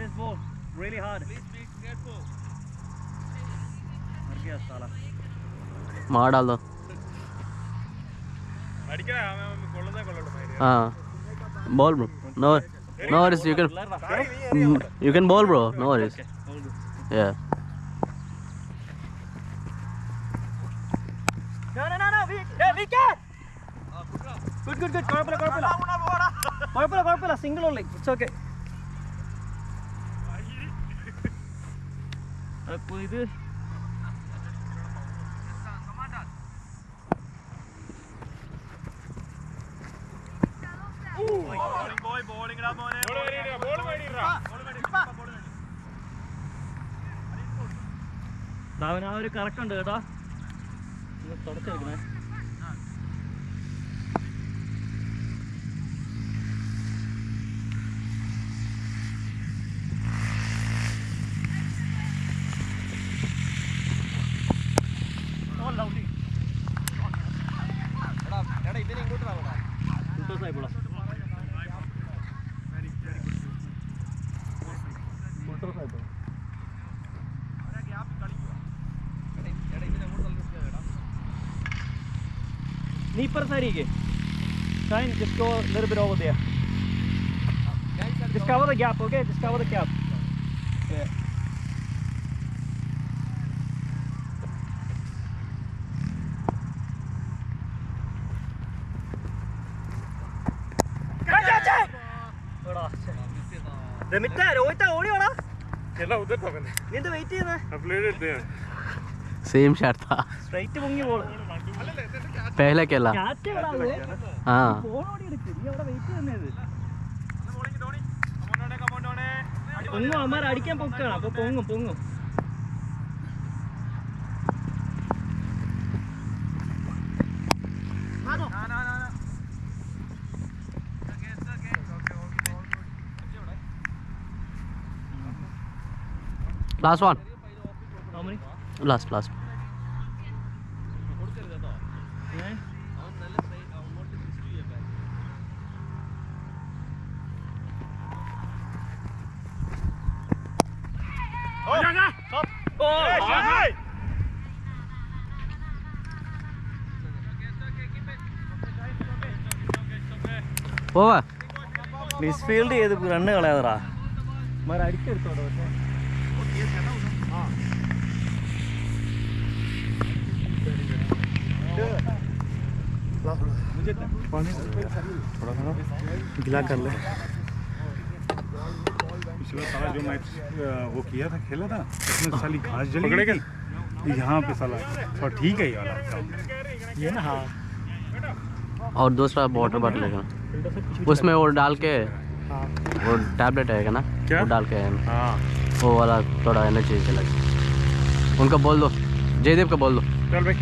this ball really hard. Please be careful. मर गया साला. मार डाल दो. हाँ. Ball bro. No worries. You can ball bro. No worries. Yeah. No. We can. Good. കുഴപ്പമില്ല. Single only. It's okay. അപ്പോൾ ഇത് അവന് ആ ഒരു കറക്കുണ്ട് കേട്ടോ. തുടച്ചെടുക്കണേ. നീ ഇപ്പുറത്തായിരിക്കേ. Shine, just go a little bit over there. Just cover the gap, okay? Just cover the gap. Yeah. Same shot था. पहले खेला. हाँ. അമ്മമാർ അടിക്കാൻ പൊക്കാണ്. അപ്പൊ പൊങ്ങും. Last one. How many? Last. Over. മിസ്ഫീൽഡ് ചെയ്ത് റണ്ണ് കളയാതറാ. മാർ അടിച്ചെടുത്തോട്ടോ. गिला कर ले. पिछला साला जो मैच वो किया था, खेला था, उसमें साली घास जली गई. यहाँ पे साला और ठीक है यार ये ना. हाँ. और दूसरा वाटर बॉटल लेगा. उसमें वो डाल के वो टैबलेट है ना. क्या? वो डाल के. हाँ. वो वाला थोड़ा एनर्जी से लगे. उनका बोल दो. जयदेव का बोल दो. चल भाई.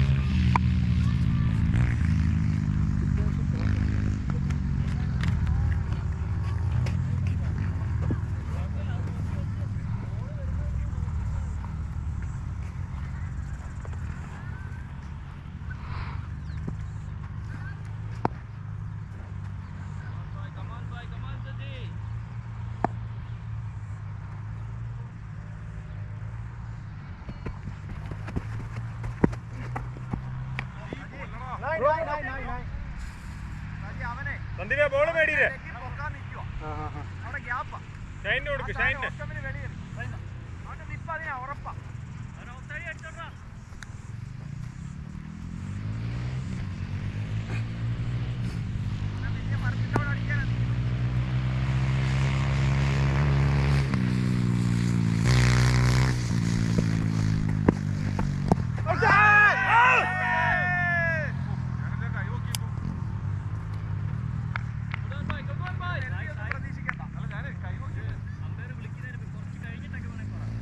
സന്ദീപേ ബോൾ മേടിയില്ലേ? ഷൈനിന് കൊടുക്ക്. ഷൈനിന്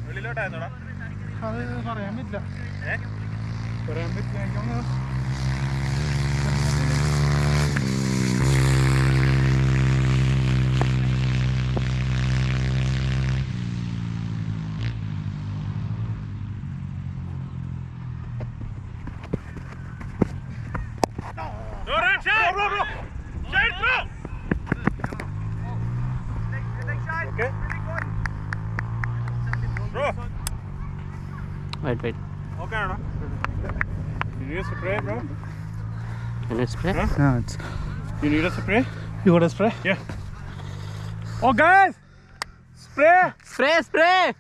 വെളിയിലോട്ടായിരുന്നോടാ? അത് പറയാൻ പറ്റില്ല. പറയാൻ പറ്റില്ല. Wait. Okay, Anna. You need a spray, bro? Can you spray? Yeah, it's. You need a spray? You got a spray? Yeah. Oh, guys! Spray! Spray!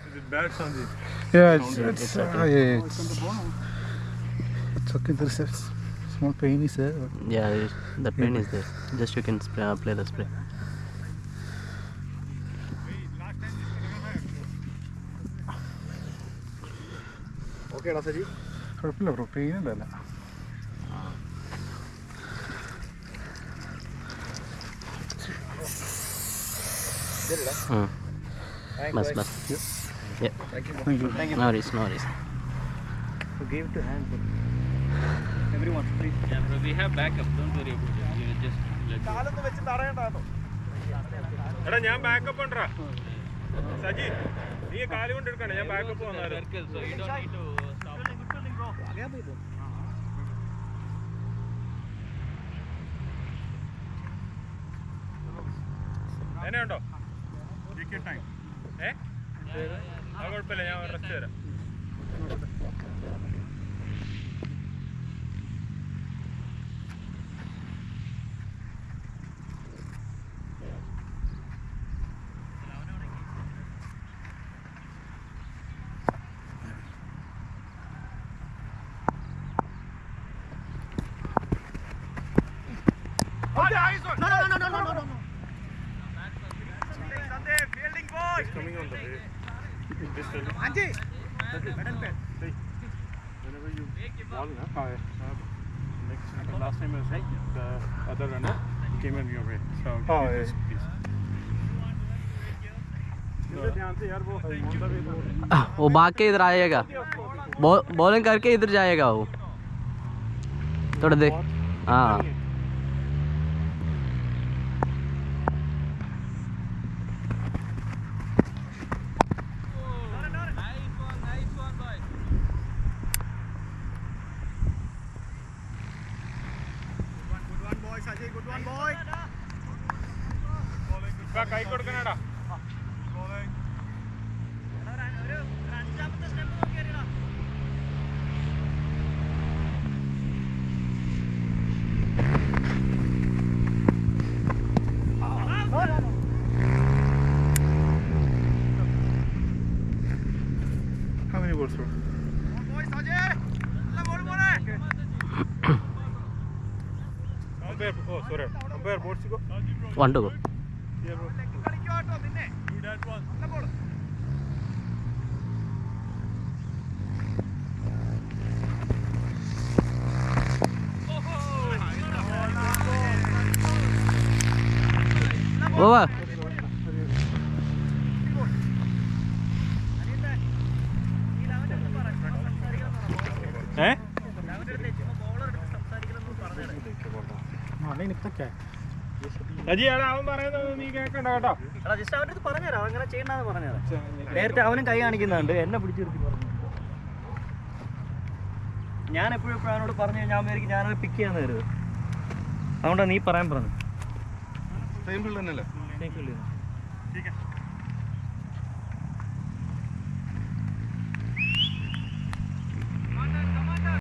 Is it bad, Sanjeev? Yeah, It's okay. There's a small pain is there. Yeah, the pain is there. Just you can spray, apply the spray. Okay, Rasaji. കുഴപ്പമില്ല bro, pain ഉണ്ടല്ല. Bas. Yeah. Thank you. No worries. So give it to hand. Everyone, please. Yeah, bro, we have backup. Don't worry about it. You just let go. എടാ ഞാൻ backup ഉണ്ടോ സജി നീ കാല് കൊണ്ട് എടുക്കണേ ഞാൻ ബാക്കപ്പ് വന്നാലും Circle, so you don't need to stop. എന്നെയുണ്ടോ ടൈം കുഴപ്പമില്ല ഞാൻ റെസ്റ്റ് തരാം Coming on the way. Anji! Whenever you ball, last time I was the other runner came in your way. So please. वो भाग के इधर आएगा, बॉलिंग करके इधर जाएगा वो. थोड़ा देख. हाँ. കൈ കൊടുക്കണടാ How many balls, bro? Umpire, oh sorry, umpire boards go. 1 to go. Yeah, bro. Do that one. Over. Saji എടാ അവൻ പറയുന്നത് നീ കേൾക്കണ്ട കേട്ടോ ജസ്റ്റ് അവൻ്റെ അടുത്ത് പറഞ്ഞുതരാം, അങ്ങനെ ചെയ്യണമെന്ന് പറഞ്ഞുതരാം. നേരത്തെ അവനും കൈ കാണിക്കുന്നുണ്ട്, എന്നെ പിടിച്ചു നിർത്തി പറഞ്ഞു. ഞാൻ എപ്പോഴും അവനോട് പറഞ്ഞു കഴിഞ്ഞാൽ അവർക്ക് ഞാനത് പിക്ക് ചെയ്യാന്ന് കരുത്. അതുകൊണ്ടാണ് നീ പറയാൻ പറഞ്ഞു. സെയിം ഫീൽഡ് തന്നെയല്ലേ Thank you.